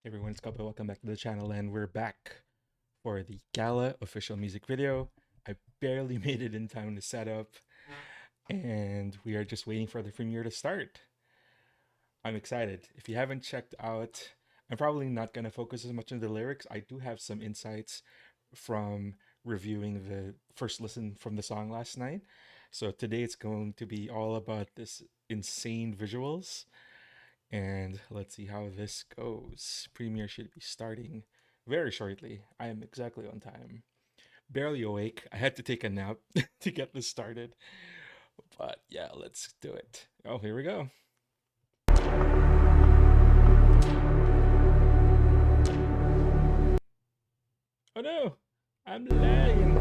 Hey everyone, it's Gaba. Welcome back to the channel, and we're back for the Gala official music video. I barely made it in time to set up, and we are just waiting for the premiere to start. I'm excited. If you haven't checked out, I'm probably not going to focus as much on the lyrics. I do have some insights from reviewing the first listen from the song last night. So today it's going to be all about this insane visuals. And let's see how this goes. Premiere should be starting very shortly. I am exactly on time. Barely awake. I had to take a nap to get this started. But yeah, let's do it. Oh, here we go. Oh no, I'm lagging.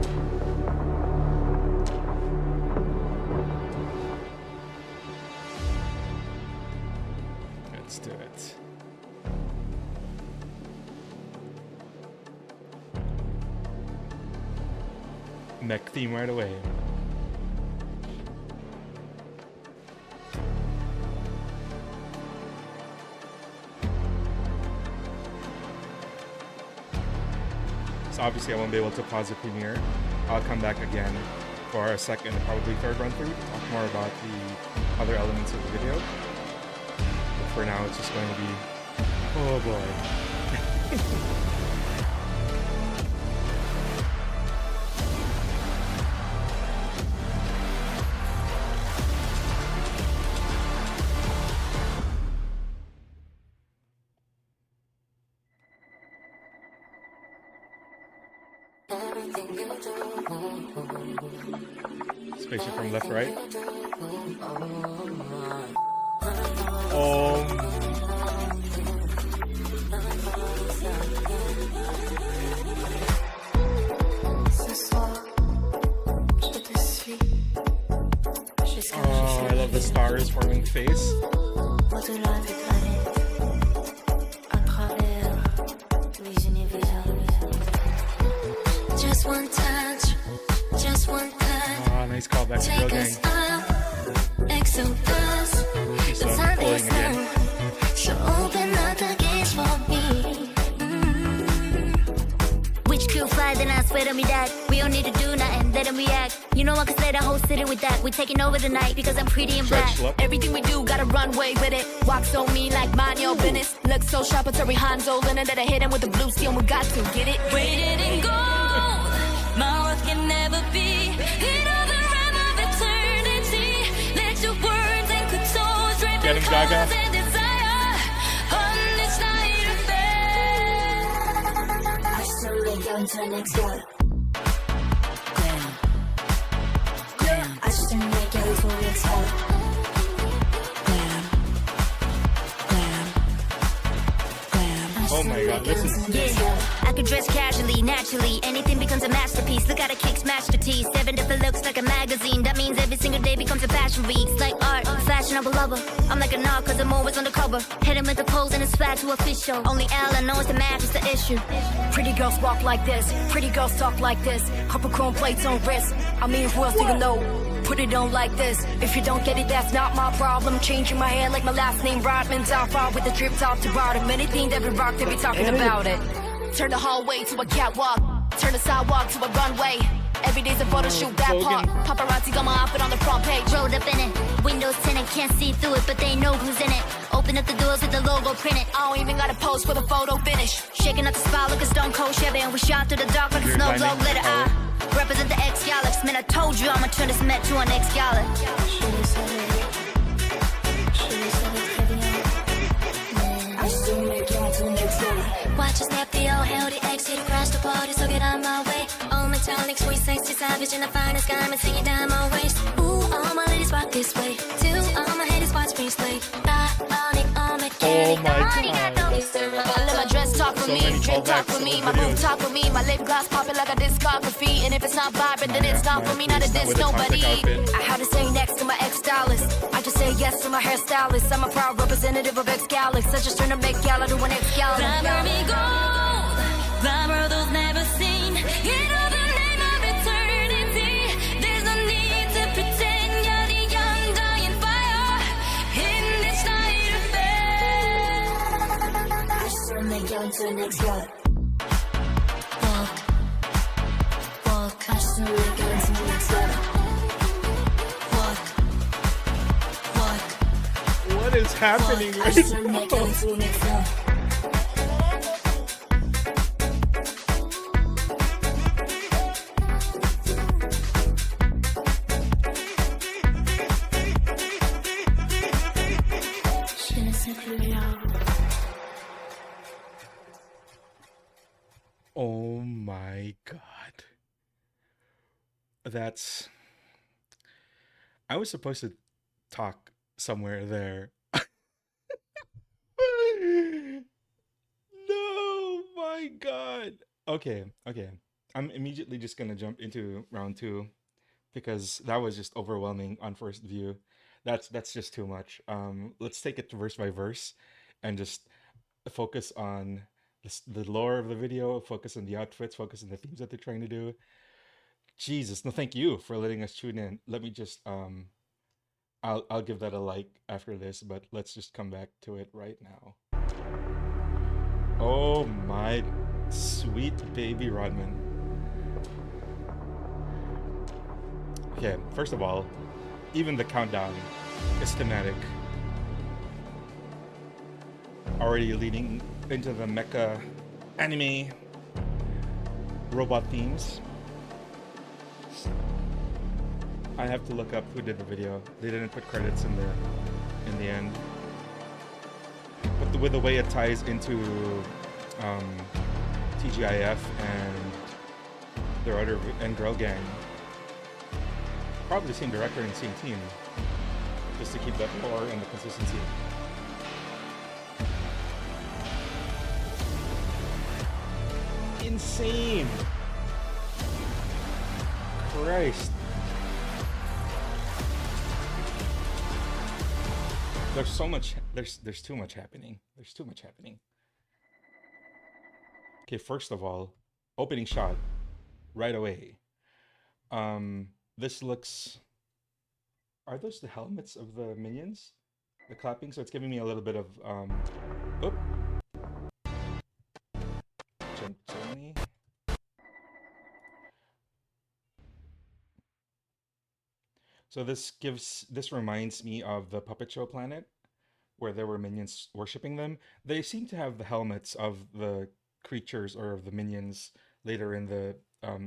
Let's do it. Mech theme right away. So obviously I won't be able to pause the premiere. I'll come back again for a second, probably third run through to talk more about the other elements of the video. For now, it's just going to be, oh boy. Spaceship from left, right. Oh, I love the stars forming face. Just one touch, just one touch. Oh, nice callback to Girl Gang. She's so pulling again. So open up the gates for me. Which Q fly, then I swear to me that we don't need to do nothing, let them react. You know I can slay the whole city with that. We're taking over the night because I'm pretty and black. Everything we do got a runway with it. Walk so mean like mind your business. Look so sharp, it's every Hanzo linen that I hit him with the blue steel. We got to get it. Waited in gold, my worth can never be. Hit all the realm of eternity. Let your words and couture drape the colors and desire on this night affair. I slowly go into the next door. I just make it for the next door. Oh my god, listen. Yeah, I could dress casually, naturally. Anything becomes a masterpiece. Look how the kick smash the teeth. 7 different looks like a magazine. That means every single day becomes a fashion week. It's like art, fashionable lover. I'm like a narc cause I'm always on the cover. Hit him with the pose and the swag to official. Only L I know is the match is the issue. Pretty girls walk like this. Pretty girls talk like this. Couple chrome plates on wrist. I mean, who else do you know? Put it on like this. If you don't get it, that's not my problem. Changing my hair like my last name Rodman. Top off with the drip top to bottom. Anything that we rock, they be talking about it. Turn the hallway to a catwalk. Turn the sidewalk to a runway. Every day's a photo shoot, that part. Paparazzi got my outfit on the front page. Rolled up in it, windows tinted, can't see through it, but they know who's in it. Open up the doors with the logo printed. I don't even gotta pose for the photo finish. Shaking up the spot like a stone cold Chevy, and we shot through the dark like a snow globe. Let it out. Represent the X-Galax. Man, I told you I'ma turn this Met to an X-Gala. Watch us snap the old healthy exit across the party, so get on my way. All metallic, sweet, sexy, savage, in the finest garments hanging down my waist. Ooh, all my ladies rock this way. Two, all my haters watch me slay. Oh my god. I let my dress talk for me, drink talk for me, my move talk for me, my lip gloss popping like a discography. And if it's not vibrant, then it's not for me, not a diss, nobody. I had to say next to my ex-stylist. I just say yes to my hairstylist. I'm a proud representative of X-Galax. I just turned a big gala to an X-Gala. Glamour be gold, glamour those never seen. You know the name of eternity. There's no need to pretend you're the young dying fire in this night affair. I just wanna make you going to the next level. Walk, constantly going to the next level. Walk, What is happening right constantly now? going to the next level. Oh my god. That's. I was supposed to talk somewhere there. No, my god. Okay, okay. I'm immediately just gonna jump into round two because that was just overwhelming on first view. That's just too much. Let's take it verse by verse and just focus on the lore of the video, focus on the outfits, focus on the themes that they're trying to do. Jesus, no, thank you for letting us tune in. Let me just I'll give that a like after this, but let's just come back to it right now. Oh my sweet baby Rodman. Okay, first of all, even the countdown is thematic. Already leading into the mecha anime robot themes. I have to look up who did the video. They didn't put credits in the end. But with the way it ties into TGIF and their other and Girl Gang, probably the same director and same team, just to keep that lore and the consistency. Insane! Christ. There's so much, there's too much happening. There's too much happening. Okay, first of all, opening shot, right away. This looks, are those the helmets of the minions? The clapping, so it's giving me a little bit of, oop. Gently. So this reminds me of the Puppet Show planet, where there were minions worshipping them. They seem to have the helmets of the creatures or of the minions later in the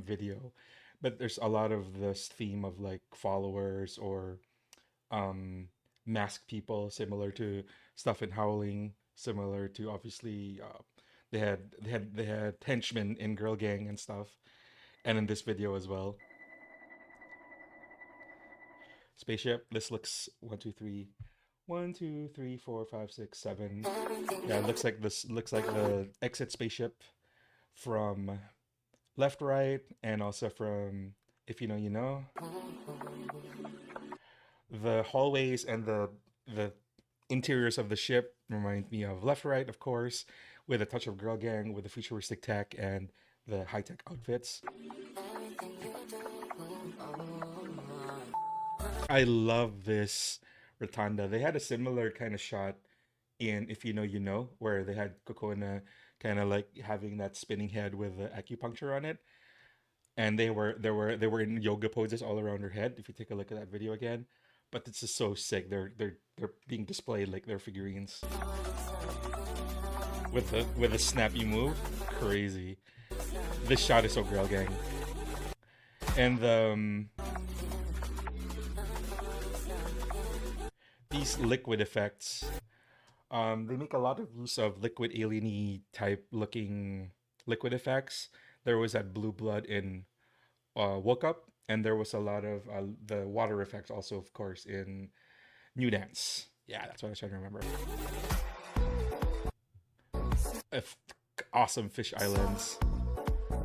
video, but there's a lot of this theme of like followers or masked people, similar to stuff in Howling, similar to obviously they had henchmen in Girl Gang and stuff, and in this video as well. Spaceship. This looks 1, 2, 3, 1, 2, 3, 4, 5, 6, 7. Yeah, it looks like the exit spaceship from Left Right, and also from If You Know You Know. The hallways and the interiors of the ship remind me of Left Right, of course, with a touch of Girl Gang, with the futuristic tech and the high tech outfits. I love this rotunda. They had a similar kind of shot in If You Know You Know, where they had Kokona kind of like having that spinning head with the acupuncture on it, and they were in yoga poses all around her head. If you take a look at that video again, but this is so sick. They're being displayed like they're figurines with a snappy move. Crazy. This shot is so Girl Gang, and these liquid effects. They make a lot of use of liquid alien-y type looking liquid effects. There was that blue blood in Woke Up, and there was a lot of the water effects also, of course, in New Dance. Yeah, that's what I was trying to remember. F- awesome fish islands.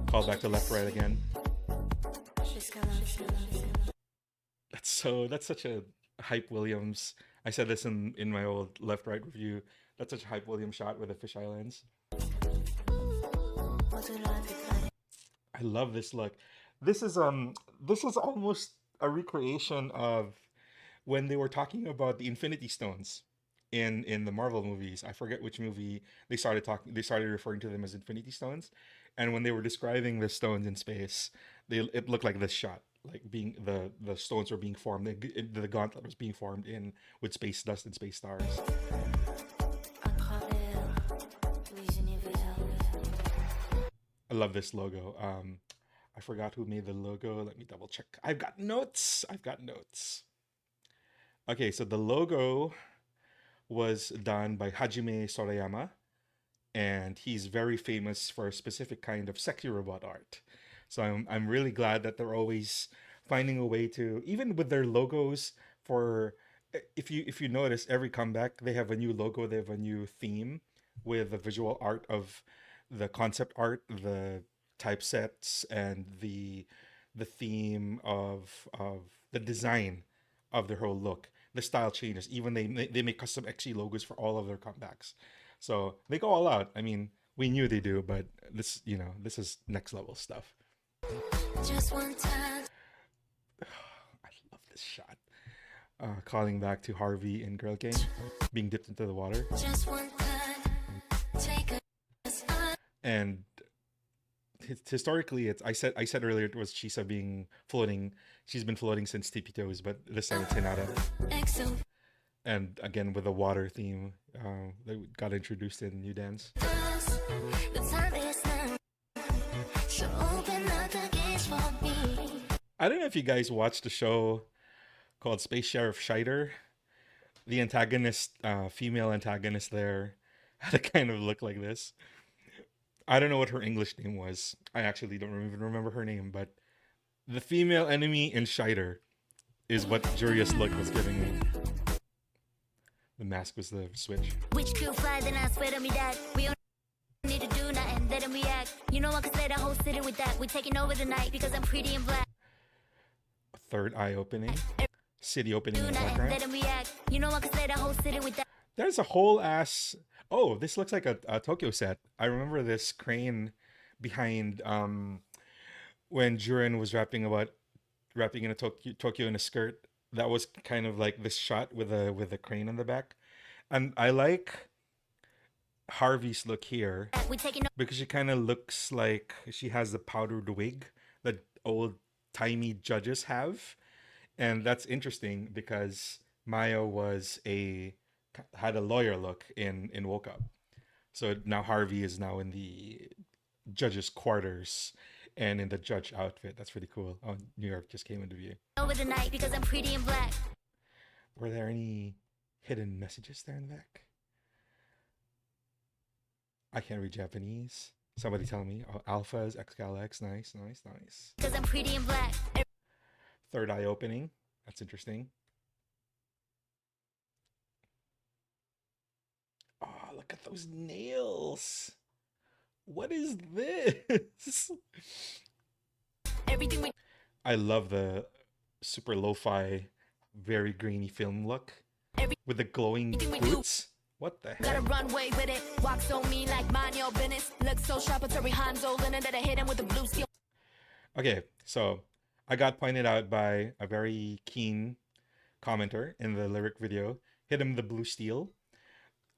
Call back to Left Right again. That's such a Hype Williams. I said this in my old Left Right review. That's such a Hype Williams shot with the fish islands. I love this look. This is almost a recreation of when they were talking about the Infinity Stones in the Marvel movies. I forget which movie they started referring to them as Infinity Stones, and when they were describing the stones in space, it looked like this shot, like being the stones were being formed, the gauntlet was being formed in with space dust and space stars. I love this logo. I forgot who made the logo. Let me double check. I've got notes. I've got notes. Okay, so the logo was done by Hajime Sorayama, and he's very famous for a specific kind of sexy robot art. So I'm really glad that they're always finding a way to, even with their logos for, if you notice, every comeback they have a new logo, they have a new theme with the visual art of the concept art, the typesets, and the theme of the design of their whole look. The style changes. Even they make custom XE logos for all of their comebacks. So they go all out. I mean, we knew they do, but this, this is next level stuff. Just one time. I love this shot. Calling back to Harvey in Girl Gang, being dipped into the water. Just one time. Take us up. And historically, I said earlier it was Chisa being floating. She's been floating since Tippy Toes, but this time it's Hinata. Exo. And again with the water theme that got introduced in New Dance. The time is now. So open up the gates for me. I don't know if you guys watched the show called Space Sheriff Scheider. The antagonist, female antagonist there, had a kind of look like this. I don't know what her English name was. I actually don't even remember her name, but the female enemy in Scheider is what Juria's look was giving me. The mask was the switch. Which crew fly, then I swear to me that we don't need to do nothing, let them react. You know I can slay the whole city with that. We taking over the night because I'm pretty and black. Third eye opening. City opening Do in the nothing, background. let them react. You know I can slay the whole city with that. There's a whole ass. Oh, this looks like a Tokyo set. I remember this crane behind when Jurin was rapping in a Tokyo in a skirt. That was kind of like this shot with a crane in the back. And I like Harvey's look here We taking because she kind of looks like she has the powdered wig that old timey judges have. And that's interesting because Maya had a lawyer look in Woke Up. So now Harvey is now in the judge's quarters and in the judge outfit. That's pretty cool. Oh, New York just came into view. over the night because I'm pretty and black. Were there any hidden messages there in the back? I can't read Japanese. Somebody tell me. Oh, alphas, X. Nice. Because I'm pretty and black. Third eye opening. That's interesting. Oh, look at those nails. What is this? Everything we I love the super lo-fi, very grainy film look with the glowing glutes. What the Got a heck? runway with it. Walk so mean like mind your business. Look so sharp, it's every Hanzo linen that I hit him with the blue steel. Okay, so I got pointed out by a very keen commenter in the lyric video. Hit him the blue steel.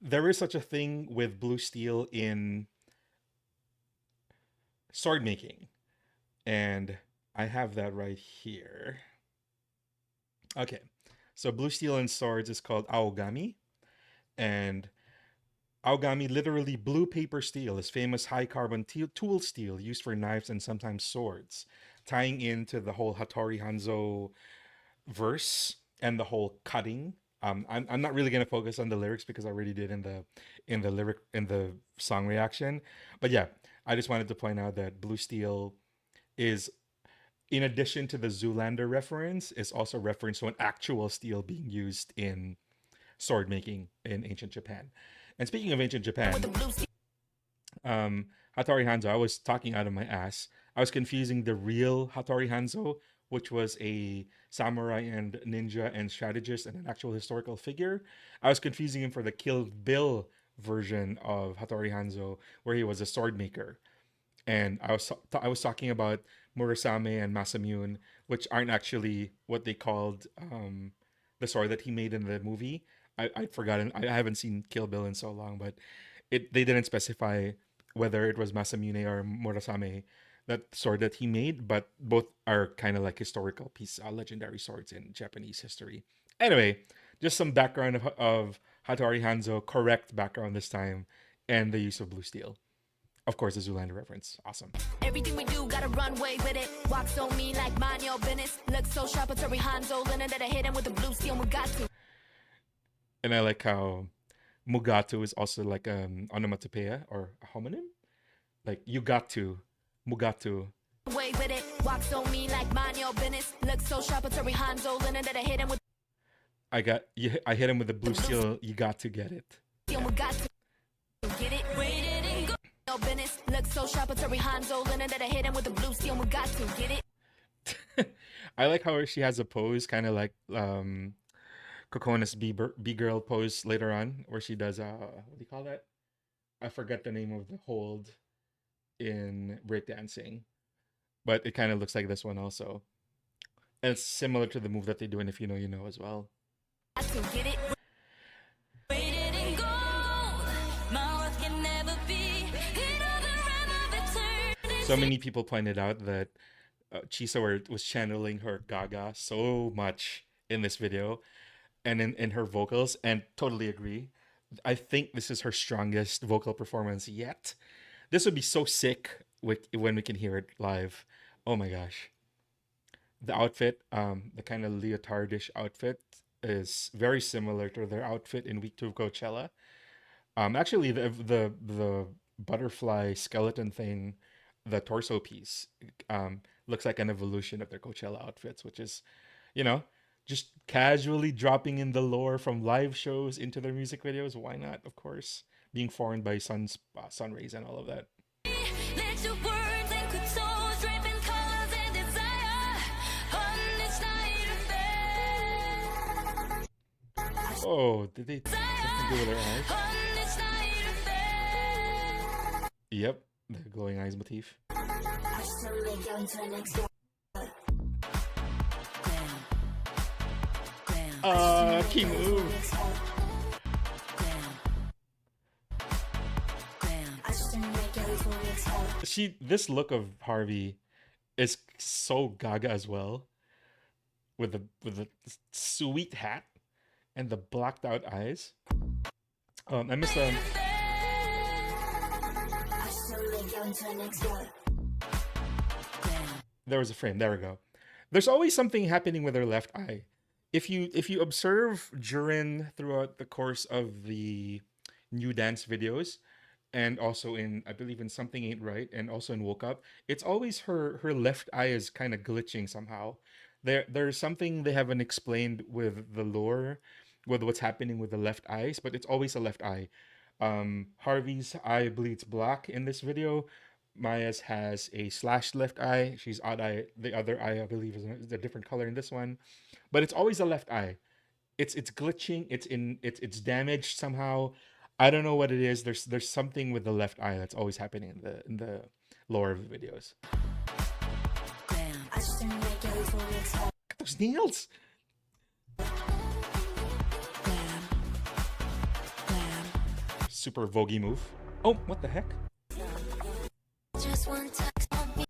There is such a thing with blue steel in sword making, and I have that right here. Okay, so blue steel in swords is called aogami, and aogami, literally blue paper steel, is famous high carbon tool steel used for knives and sometimes swords, tying into the whole Hattori Hanzo verse and the whole cutting. I'm not really gonna focus on the lyrics because I already did in the song reaction, but yeah, I just wanted to point out that blue steel is, in addition to the Zoolander reference, is also reference to an actual steel being used in sword making in ancient Japan. And speaking of ancient Japan, With the blue steel. Hattori Hanzo, I was talking out of my ass. I was confusing the real Hattori Hanzo, which was a samurai and ninja and strategist and an actual historical figure. I was confusing him for the Kill Bill version of Hattori Hanzo, where he was a sword maker. And I was talking about Murasame and Masamune, which aren't actually what they called the sword that he made in the movie. I'd forgotten. I haven't seen Kill Bill in so long, but they didn't specify whether it was Masamune or Murasame, that sword that he made, but both are kind of like historical piece, legendary swords in Japanese history. Anyway, just some background of Hattori Hanzo, correct background this time, and the use of blue steel. Of course, the Zoolander reference. Awesome. Everything we do gotta runway with it. Walks on me like mind your business. Look so sharp, it's a Hanzo linen that I hit him with the blue steel. We got to. And I like how Mugatu is also like onomatopoeia or a homonym. Like you got to, Mugatu. Way with it. Walks on me like mind your business. Look so sharp, it's a Hanzo linen that I hit him with. I hit him with the blue steel. You got to get it. We got to get it. Rated and go. No business. Look so sharp, it's a Hanzo linen that I hit him with the blue steel. We got to get it. I like how she has a pose, kind of like Kokona's B girl pose later on, where she does what do you call that? I forget the name of the hold in breakdancing, but it kind of looks like this one also, and it's similar to the move that they do in If You Know You Know as well. Get it. Rated in gold. My worth can never be. So many people pointed out that Chisa was channeling her Gaga so much in this video and in her vocals, and totally agree. I think this is her strongest vocal performance yet. This would be so sick when we can hear it live. Oh my gosh. The outfit, the kind of leotardish outfit, is very similar to their outfit in week 2 of Coachella. Actually, the butterfly skeleton thing, the torso piece, looks like an evolution of their Coachella outfits, which is, just casually dropping in the lore from live shows into their music videos. Why not? Of course, being formed by sun rays and all of that. Let your words and couture drape in colors and desire on this night affair. Oh, did they something do with their eyes? On this night affair. Yep, the glowing eyes motif. I slowly go into the next door. Key move. This look of Harvey is so Gaga as well, with the sweet hat and the blacked out eyes. I missed the. There was a frame. There we go. There's always something happening with her left eye. If you observe Jurin throughout the course of the new dance videos, and also I believe in Something Ain't Right, and also in Woke Up, it's always her left eye is kind of glitching somehow. There's something they haven't explained with the lore, with what's happening with the left eyes, but it's always a left eye. Harvey's eye bleeds black in this video. Maya's has a slashed left eye. She's odd eye. The other eye, I believe, is a different color in this one, but it's always a left eye. It's glitching. It's damaged somehow. I don't know what it is. There's something with the left eye that's always happening in the lore of the videos. Look at those nails. Super voguey move. Oh, what the heck? Just one touch on me.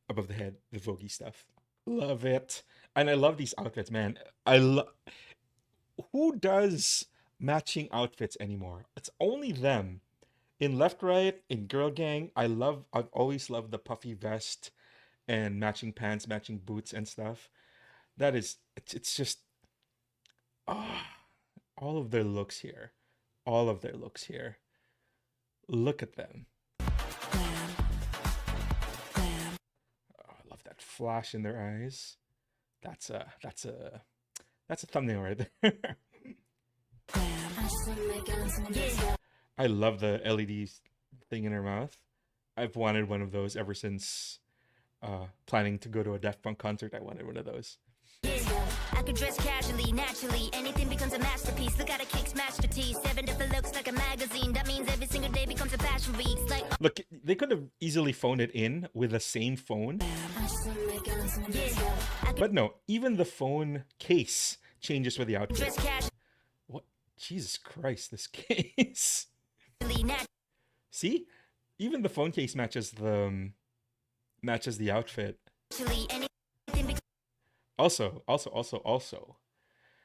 Above the head, the voguey stuff. Love it. And I love these outfits, man. Who does matching outfits anymore? It's only them. In Left Right, in Girl Gang, I've always loved the puffy vest and matching pants, matching boots and stuff. It's just all of their looks here. All of their looks here. Look at them. Oh, I love that flash in their eyes. That's a thumbnail right there. I love the LED thing in her mouth. I've wanted one of those ever since planning to go to a Daft Punk concert. I wanted one of those. I could dress casually, naturally. Anything becomes a masterpiece. Look how the kicks match the tees. 7 different looks like a magazine. That means every single day becomes a fashion week. It's like Look, they could have easily phoned it in with the same phone. But no, even the phone case changes with the outfit. dress casually, What? Jesus Christ, this case. See? Even the phone case matches the outfit. naturally. Anything becomes Also.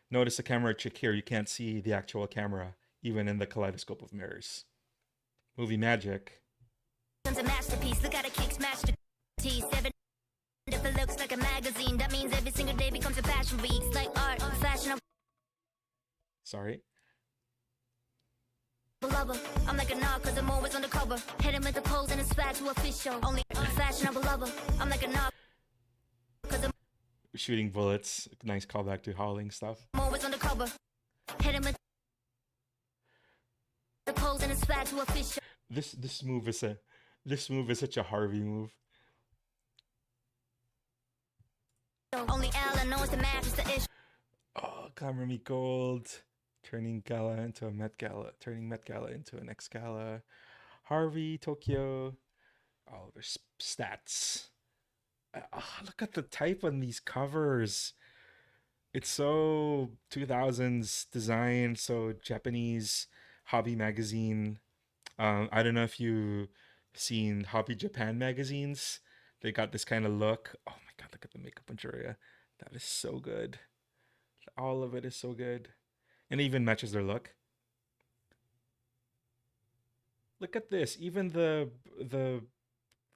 Notice the camera trick here. You can't see the actual camera, even in the kaleidoscope of mirrors. Movie magic. a masterpiece. Look how the kicks match the tees. 7 different looks like a magazine. That means every single day becomes a fashion week. It's like art, fashion. Sorry. Lover. I'm like a knock cause I'm always on the cover. Hit him with the pose and the swag to official. Only fashionable lover. I'm like a knock cause I'm Shooting bullets. Nice callback to Howling stuff. always on the cover. Hit him with the pose and the swag to official. This move is such a Harvey move. Only Ella knows the match is the issue. Oh, Glamour Me Gold. Turning Gala into a Met Gala. Turning Met Gala into an X Gala. Harvey, Tokyo. All of their stats. Look at the type on these covers. It's so 2000s design, so Japanese hobby magazine. I don't know if you've seen Hobby Japan magazines. They got this kind of look. Oh my god, look at the makeup on Juria. That is so good. All of it is so good. And it even matches their look. Look at this. Even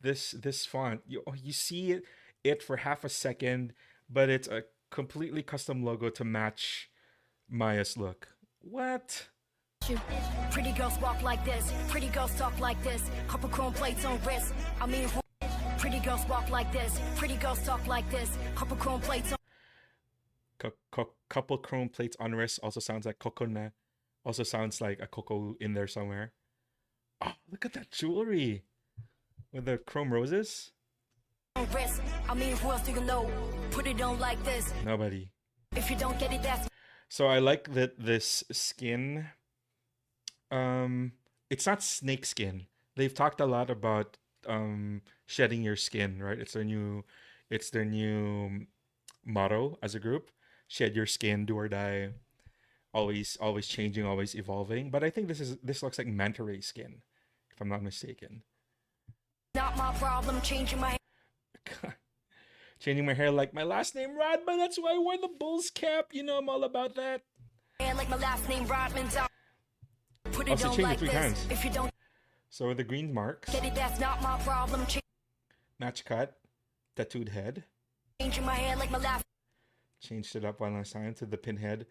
this font. You see it for half a second, but it's a completely custom logo to match Maya's look. What? Pretty girls walk like this, pretty girls talk like this. Couple chrome plates on wrist. I mean, pretty girls walk like this, pretty girls talk like this. Couple chrome plates on. Couple chrome plates on wrist also sounds like kokona. Also sounds like a coco in there somewhere. Oh, look at that jewelry with the chrome roses. Wrist. I mean, who else do you know? Put it on like this. Nobody. If you don't get it, that's So I like that this skin. It's not snake skin. They've talked a lot about shedding your skin, right? It's their new motto as a group. Shed your skin, do or die. Always changing, always evolving. But I think this looks like manta ray skin, if I'm not mistaken. not my problem. Changing my Changing my hair like my last name Rodman. That's why I wore the Bulls cap. You know I'm all about that. hair like my last name Rodman. Put it Also on change it like 3 this. times. If you don't So with the green marks, get it, that's not my problem. match cut, tattooed head. Changing my hair like my last. Changed it up one last time to the pinhead.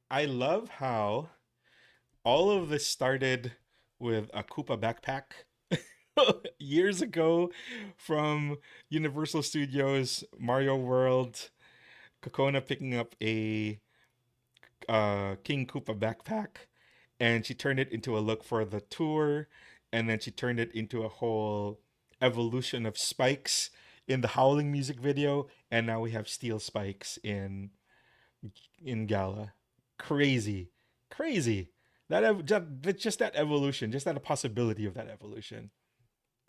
I love how all of this started with a Koopa backpack years ago from Universal Studios, Mario World. Kokona picking up a King Koopa backpack, and she turned it into a look for the tour, and then she turned it into a whole evolution of spikes in the Howling music video, and now we have steel spikes in Gala. Crazy. Just that evolution, just that possibility of that evolution.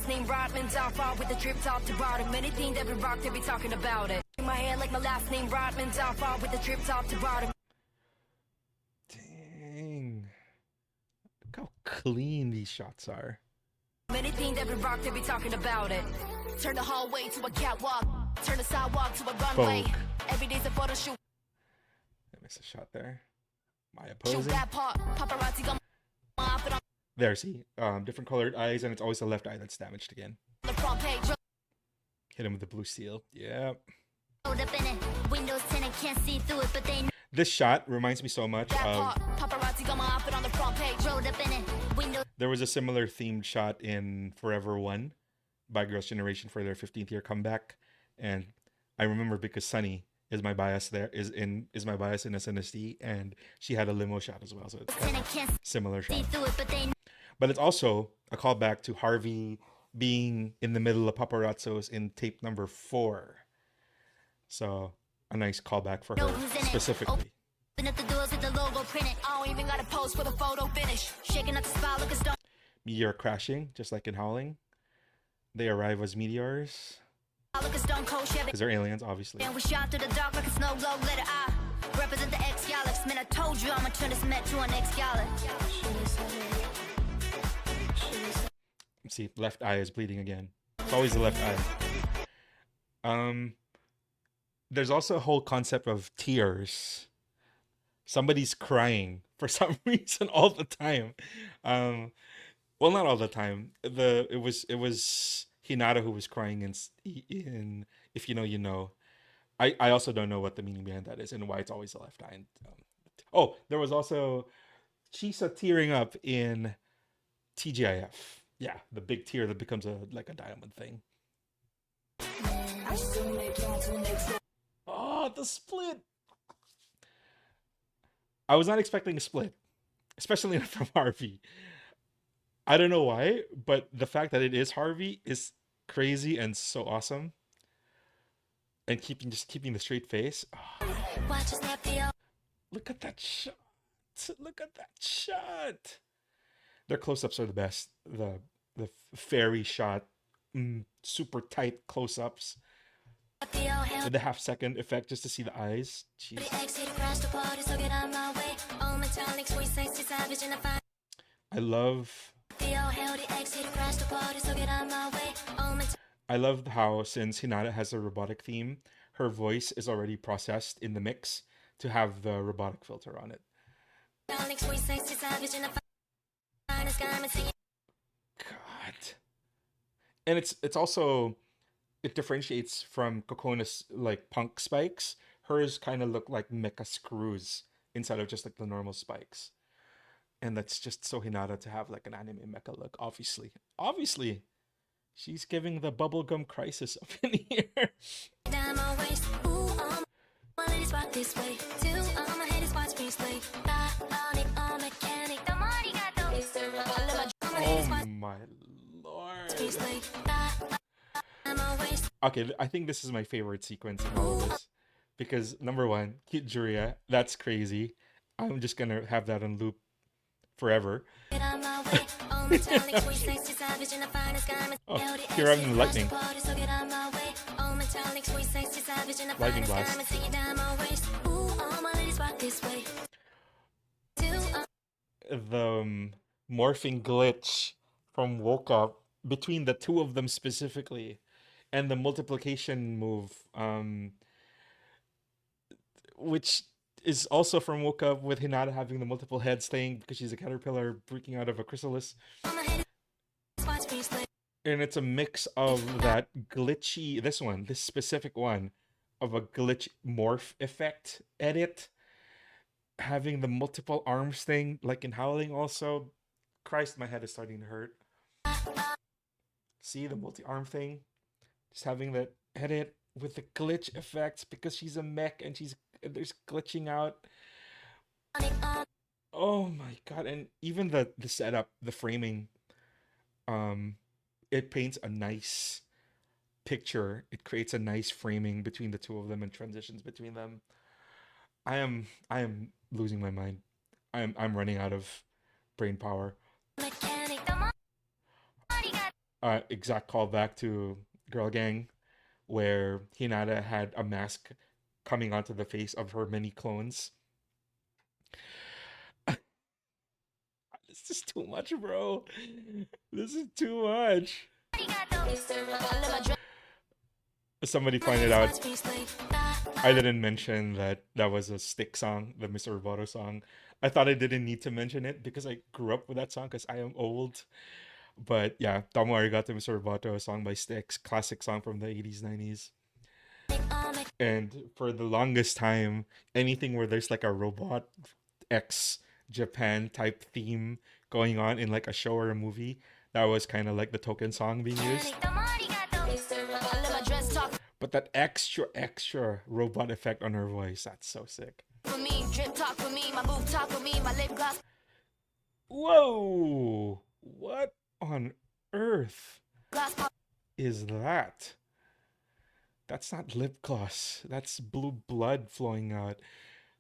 Name Rodman, down far with the drip top to bottom. Anything that we rock, they be talking about it. My hair like my last name Rodman, down far with the drip top to bottom. Dang. Look how clean these shots are. Anything that we rock, they be talking about it. Turn the hallway to a catwalk. Turn the sidewalk to a runway. Folk. Every day's a photo shoot. I missed a shot there. Maya Shoot posing. that part. Paparazzi got my outfit on There, see? Different colored eyes, and it's always the left eye that's damaged again. the front page. Hit him with the blue steel. Yeah. Rolled up in it. Windows tinted, can't see through it, but they know This shot reminds me so much That of... part. Paparazzi got my outfit on the front page. rolled up in it. Windows There was a similar themed shot in Forever One by Girls' Generation for their 15th year comeback, and I remember because Sunny is my bias there, is my bias in SNSD, and she had a limo shot as well, so it's kind tinted, of can't similar see shot. through it, but they know But it's also a callback to Harvey being in the middle of paparazzos in tape number 4. So a nice callback for Know her who's in it. specifically. Open up the doors with the logo printed. I don't even gotta pose for the photo finish. Shaking up the spot, look a stone. Meteor crashing, just like in Howling. They arrive as meteors Look a stone cold Chevy. because they're aliens, obviously. And we shot through the dark like a snow globe. Letter I represent the X galaxy. Man, I told you I'ma turn this met to an X galaxy. See, left eye is bleeding again. It's always the left eye. There's also a whole concept of tears. Somebody's crying for some reason all the time. Well, not all the time. It was Hinata who was crying in If You Know You Know. I also don't know what the meaning behind that is and why it's always the left eye. Oh, there was also Chisa tearing up in TGIF. Yeah, the big tear that becomes like a diamond thing. Oh, the split. I was not expecting a split, especially not from Harvey. I don't know why, but the fact that it is Harvey is crazy and so awesome. And keeping the straight face. Oh, look at that shot. Look at that shot. Their close-ups are the best. The fairy shot, super tight close-ups. With the half-second effect just to see the eyes. Jeez. I love how, since Hinata has a robotic theme, her voice is already processed in the mix to have the robotic filter on it. God. And it's also, it differentiates from Kokona's like punk spikes. Hers kind of look like mecha screws instead of just like the normal spikes. And that's just so Hinata to have like an anime mecha look, obviously. Obviously. She's giving the bubblegum crisis up in here. Oh my lord. Okay, I think this is my favorite sequence in all of this. Because number one, Kid Juria, that's crazy. I'm just gonna have that on loop forever. Oh, here I'm in lightning. Lightning blast. The morphing glitch from Woke Up between the two of them specifically, and the multiplication move, which is also from Woke Up with Hinata having the multiple heads thing because she's a caterpillar breaking out of a chrysalis. And it's a mix of that glitchy, this specific one, of a glitch morph effect edit, having the multiple arms thing, like in Howling also. Christ, my head is starting to hurt. See the multi-arm thing? Just having that edit with the glitch effects because she's a mech and there's glitching out. Oh my god, and even the setup, the framing, it paints a nice picture. It creates a nice framing between the two of them and transitions between them. I am losing my mind. I'm running out of brain power. Exact callback to Girl Gang, where Hinata had a mask coming onto the face of her many clones. This is too much, bro. This is too much. Somebody pointed out I didn't mention that was a Stick song, the Mr. Roboto song. I thought I didn't need to mention it because I grew up with that song because I am old. But yeah, Tomo Arigato Mr. Roboto, a song by Styx, classic song from the 80s, 90s. And for the longest time, anything where there's like a robot X Japan type theme going on in like a show or a movie, that was kind of like the token song being used. But that extra robot effect on her voice, that's so sick. Whoa! What on earth is that? That's not lip gloss. That's blue blood flowing out.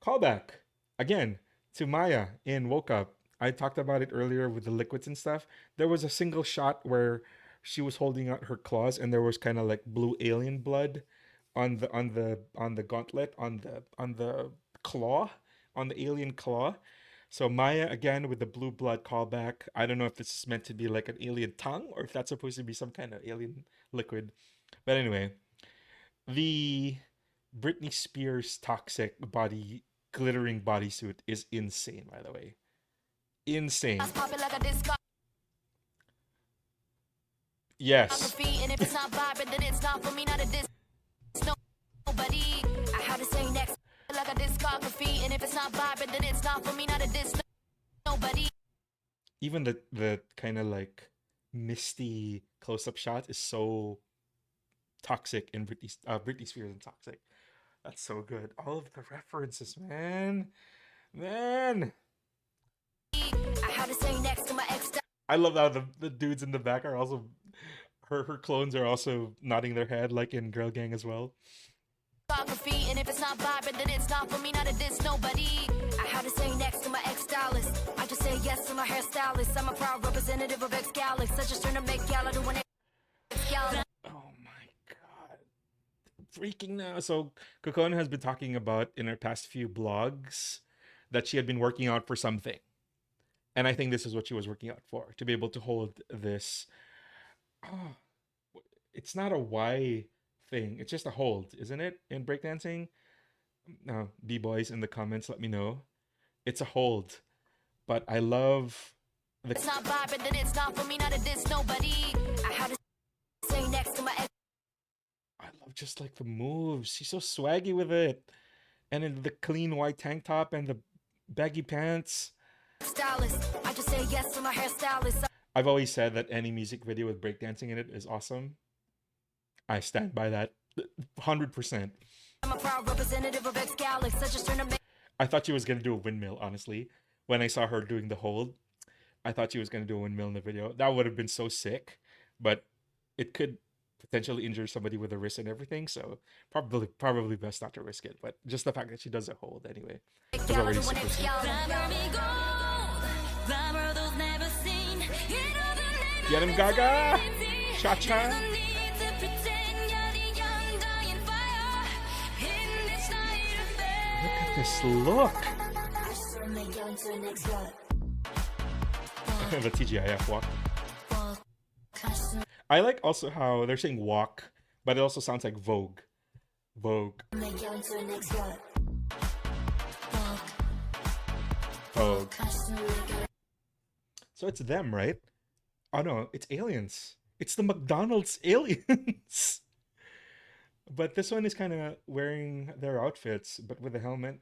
Callback again to Maya in Woke Up. I talked about it earlier with the liquids and stuff. There was a single shot where she was holding out her claws and there was kind of like blue alien blood on the gauntlet on the claw on the alien claw. So Maya again with the blue blood callback. I don't know if this is meant to be like an alien tongue or if that's supposed to be some kind of alien liquid. But anyway, the Britney Spears toxic body glittering bodysuit is insane, by the way. Insane. Yes. Even the kind of like misty close-up shot is so toxic in Britney Spears and toxic. That's so good. All of the references, man. Man. I love how the dudes in the back are also her clones are also nodding their head like in Girl Gang as well. And if it's not vibing, then it's not for me, not a diss, nobody. I had to say next to my ex-stylist. I just say yes to my hairstylist. I'm a proud representative of ex-Galax. I just trying to make Gala do an ex-Gala. Oh my god. Freaking now. So Kokona has been talking about in her past few blogs that she had been working out for something. And I think this is what she was working out for, to be able to hold this. Oh, it's not a Y thing. It's just a hold, isn't it? In breakdancing. Now, B-boys in the comments, let me know. It's a hold. But I love the. It's not vibing, then it's not for me, not a diss, nobody. I had to say next to my ex. I love just like the moves. She's so swaggy with it. And in the clean white tank top and the baggy pants. Stylist. I just say yes to my hairstylist. I've always said that any music video with breakdancing in it is awesome. I stand by that 100%. I'm a proud representative of ex-Galax. I just trying to make. I thought she was going to do a windmill, honestly. When I saw her doing the hold, I thought she was going to do a windmill in the video. That would have been so sick, but it could potentially injure somebody with a wrist and everything, so probably best not to risk it. But just the fact that she does a hold anyway was already super sick. Get him, Gaga! Cha-cha! Look at this look! The TGIF walk. I like also how they're saying walk, but it also sounds like Vogue. Vogue. Vogue. So it's them, right? Oh no, it's aliens. It's the McDonald's aliens. But this one is kind of wearing their outfits, but with a helmet.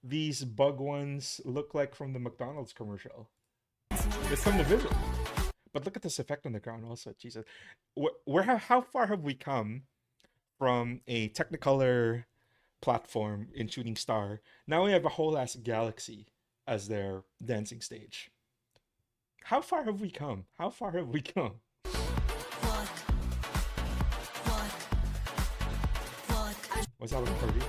These bug ones look like from the McDonald's commercial. It's from the visit. But look at this effect on the ground also. Jesus. How far have we come from a Technicolor platform in Shooting Star? Now we have a whole ass galaxy as their dancing stage. How far have we come? How far have we come? What's that for you?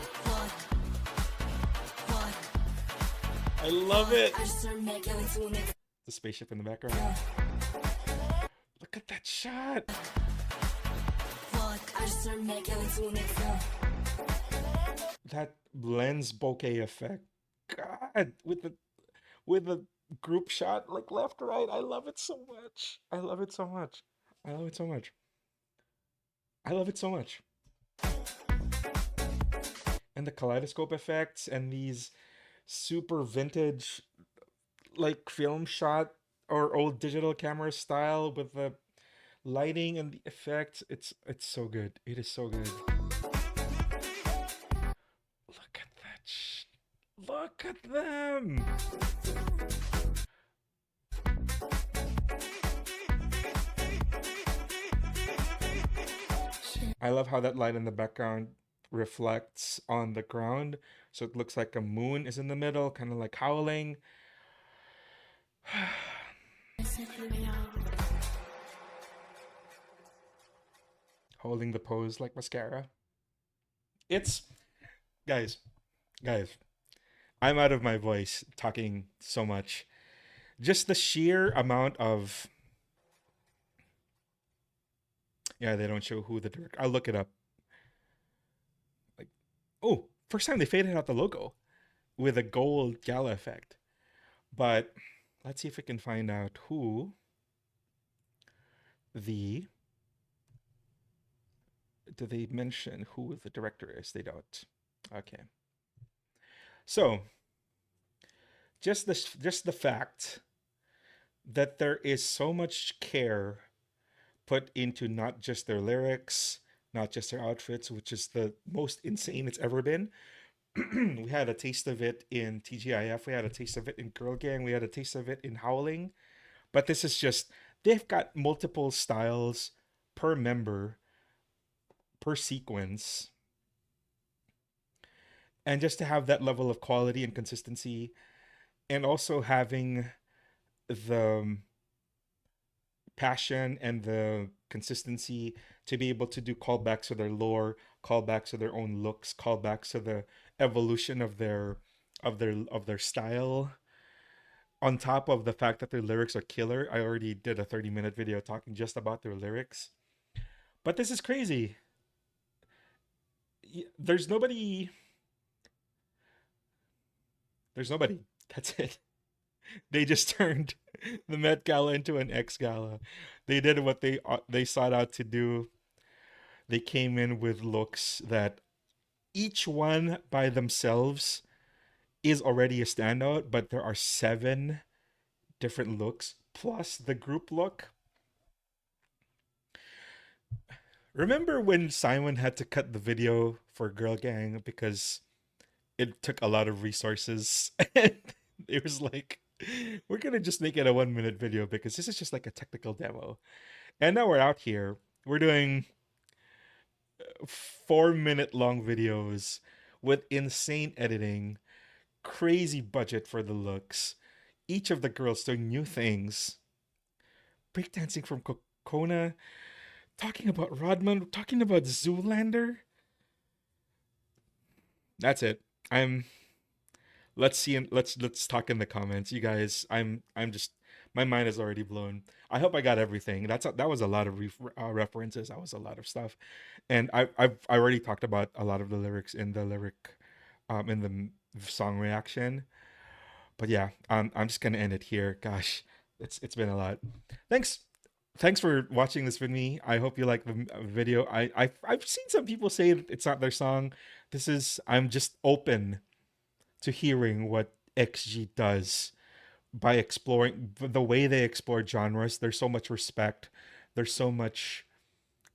I love it. The spaceship in the background. Look at that shot. That lens bokeh effect. God, with the group shot like left to right. I love it so much. I love it so much. I love it so much. I love it so much. And the kaleidoscope effects and these super vintage like film shot or old digital camera style with the lighting and the effects. It's so good. It is so good. Look at that. Look at them. I love how that light in the background reflects on the ground, so it looks like a moon is in the middle, kind of like howling. Holding the pose like mascara. It's guys, guys. I'm out of my voice talking so much. Just the sheer amount of yeah, they don't show who the director. I'll look it up. Like, oh, first time they faded out the logo with a gold gala effect. But let's see if we can find out who the. Do they mention who the director is? They don't. Okay. So just the fact that there is so much care put into not just their lyrics, not just their outfits, which is the most insane it's ever been. We had a taste of it in TGIF, we had a taste of it in Girl Gang, we had a taste of it in Howling. But this is just, they've got multiple styles per member, per sequence. And just to have that level of quality and consistency, and also having the passion and the consistency to be able to do callbacks to their lore, callbacks to their own looks, callbacks to the evolution of their style. On top of the fact that their lyrics are killer, I already did a 30-minute video talking just about their lyrics. But this is crazy. There's nobody. There's nobody. That's it. They just turned the Met Gala into an X Gala. They did what they sought out to do. They came in with looks that each one by themselves is already a standout, but there are 7 different looks plus the group look. Remember when Simon had to cut the video for Girl Gang because it took a lot of resources and it was like, we're gonna just make it a 1-minute video because this is just like a technical demo. And now we're out here. We're doing 4-minute long videos with insane editing, crazy budget for the looks. Each of the girls doing new things. Breakdancing from Kokona, talking about Rodman, talking about Zoolander. That's it. I'm let's see and let's talk in the comments, you guys. I'm just, my mind is already blown. I hope I got everything. That was a lot of references. That was a lot of stuff, and I already talked about a lot of the lyrics in the in the song reaction. But yeah, I'm just gonna end it here. Gosh, it's been a lot. Thanks. Thanks for watching this with me. I hope you like the video. I've seen some people say that it's not their song. I'm just open to hearing what XG does by exploring the way they explore genres. There's so much respect. There's so much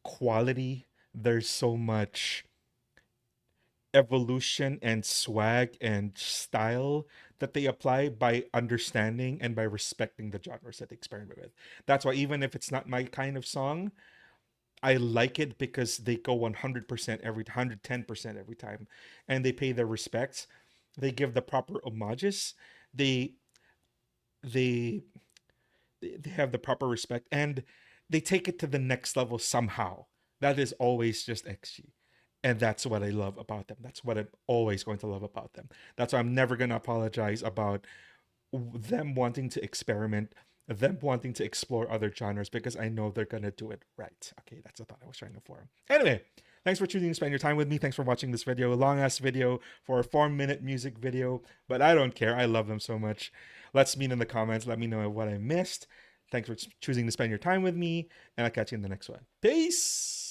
quality. There's so much evolution and swag and style that they apply by understanding and by respecting the genres that they experiment with. That's why even if it's not my kind of song, I like it because they go 100% every 110% every time, and they pay their respects. They give the proper homages. They they they have the proper respect, and they take it to the next level somehow. That is always just XG. And that's what I love about them. That's what I'm always going to love about them. That's why I'm never going to apologize about them wanting to experiment, them wanting to explore other genres, because I know they're going to do it right. Okay, that's the thought I was trying to form. Anyway, thanks for choosing to spend your time with me. Thanks for watching this video, a long ass video for a 4-minute music video, but I don't care. I love them so much. Let's meet in the comments. Let me know what I missed. Thanks for choosing to spend your time with me, and I'll catch you in the next one. Peace.